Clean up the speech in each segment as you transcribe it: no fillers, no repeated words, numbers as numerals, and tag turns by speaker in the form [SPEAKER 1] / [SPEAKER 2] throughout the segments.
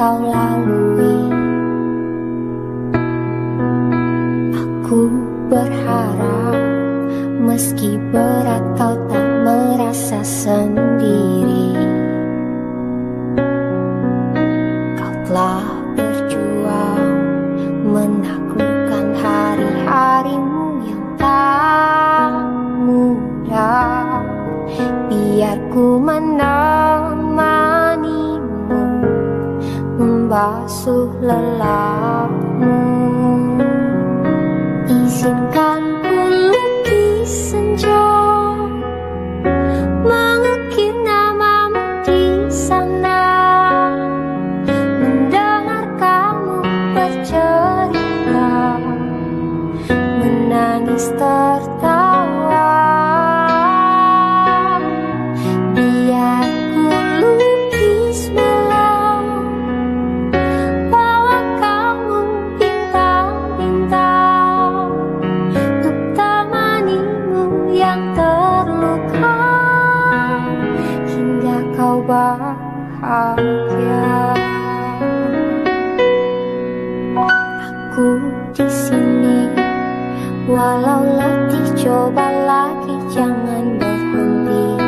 [SPEAKER 1] kau lalui. Aku berharap meski berat kau tak merasa sendiri. Kau telah berjuang menaklukkan hari-harimu yang tak mudah. Biar ku menemanimu membasuh lelahmu. Izinkan ku lukis senja, mengukir namamu di sana, mendengar kamu bercerita, menangis tertawa. Biar ku lukis malam, bawa kamu bintang-bintang, untuk temanimu yang terluka, hingga kau bahagia. Aku di sini, walau letih coba lagi jangan berhenti.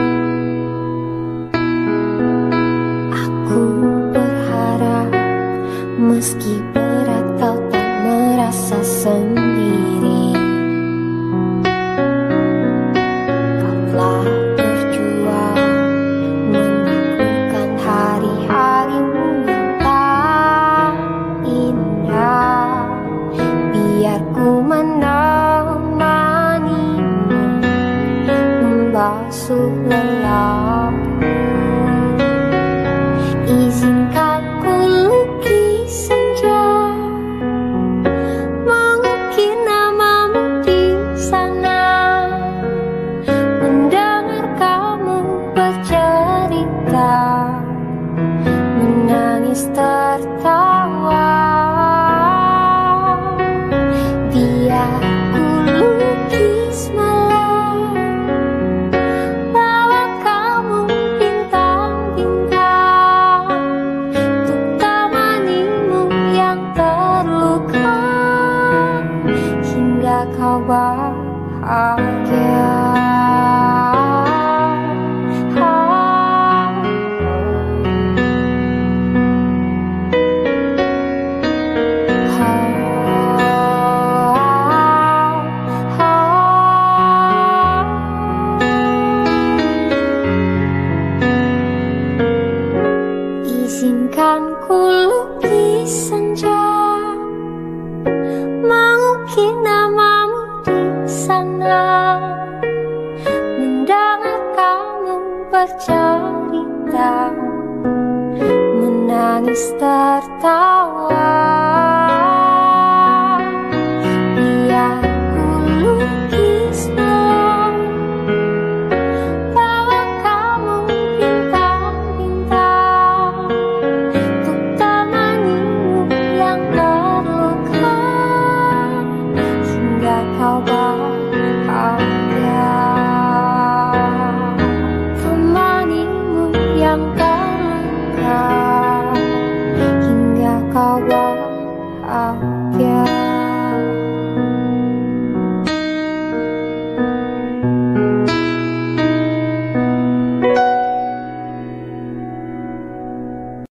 [SPEAKER 1] Aku berharap meski berat kau tak merasa sendiri. Kau telah berjuang menaklukkan hari-harimu yang tak indah. Biar ku menemanimu membasuh lelahmu. Izinkan ku lukis senja, mengukir namamu di sana, mendengar kamu bercerita, menangis tertawa. Biar ku lukis malam, bawa kamu bintang-bintang, untuk temanimu yang terluka, hingga kau bahagia. Izinkan ku lukis senja, mengukir namamu di sana, mendengar kamu bercerita, menangis tertawa.